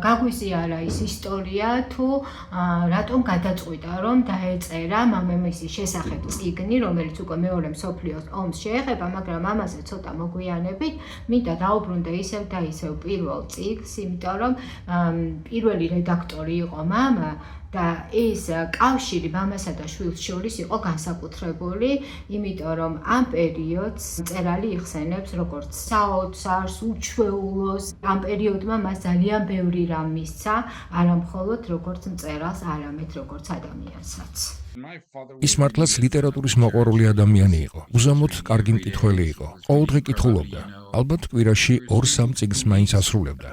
გაგვიზიარა ის ისტორია თუ რატომ გადაწყვიტა რომ დაეწერა მამამისის შესახებ წიგნი, რომელიც უკვე მეორე მსოფლიო ომს შეეხება, მაგრამ ამაზე ცოტა მოგვიანებით მინდა დაუბრუნდე ისევ და ისევ პირველ წიგნს, იმიტომ რომ პირველი რედაქტორი იყო მამა და ეს კავშირი მამასა და შვილს შორის იყო განსაკუთრებული, იმიტომ რომ ამ პერიოდს მწერალი იხსენებს როგორც საოცარს, უჩვეულოს. ამ პერიოდმა მას ძალიან ბევრი რამ მისცა, არა მხოლოდ როგორც მწერალს, არამედ როგორც ადამიანსაც. ის მართლაც ლიტერატურის მოყვარული ადამიანი იყო. უზამოდ კარგი მკითხველი იყო. ყოველდღე კითხულობდა. ალბათ კვირაში 2-3 წიგნს მაინც ასრულებდა.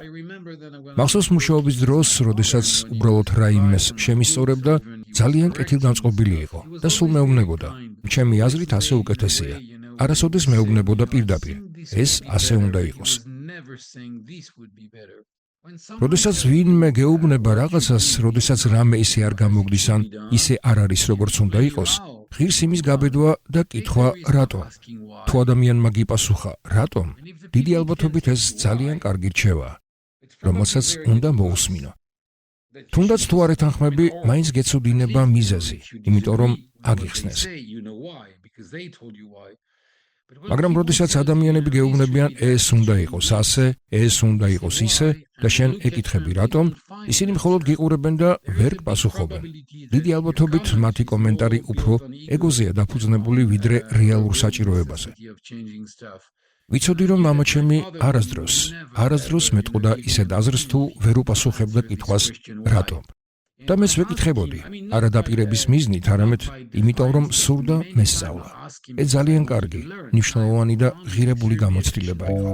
მახსოვს მუშაობის დროს, როდესაც უბრალოდ რაიმეს შემისწორებდა, ძალიან კეთილგანწყობილი იყო და სულ მეუბნებოდა. ჩემი აზრით ასე უკეთესია. არასოდეს მეუბნებოდა პირდაპირ. ეს ასე უნდა იყოს. როდესაც ვინმე გეუბნება რაღაცას, როდესაც რამე ისე არ გამოგდის ან ისე არ არის როგორც უნდა იყოს, ღირს იმის გაბედვა და კითხვა რატომ. თუ ადამიანმა გიპასუხა რატომ, დიდი ალბათობით ეს ძალიან კარგი რჩევა, რომელსაც უნდა მოусმინო. თუნდაც თუ არ ეთანხმები, მაინც გეცოდინება მიზეზი, იმიტომ რომ აგიხსნეს. მაგრამ როდესაც ადამიანები გეუბნებიან ეს უნდა იყოს ასე, ეს უნდა იყოს ისე და შენ ეკითხები რატომ, ისინი მხოლოდ გიყურებენ და ვერ გპასუხობენ. დიდი ალბათობით მათი კომენტარი უფრო ეგოზეა დაფუძნებული ვიდრე რეალურ საჭიროებაზე. ვიცოდი რომ მამაჩემი არასდროს მეტყოდა ისეთ აზრს თუ ვერ უპასუხებდა კითხვას რატომ. და მეც ვეკითხებოდი, არა დაპირების მიზნით, არამედ იმიტომ რომ სურდა მესწავლა. ეს ძალიან კარგი, მნიშვნელოვანი და ღირებული გამოცდილება იყო.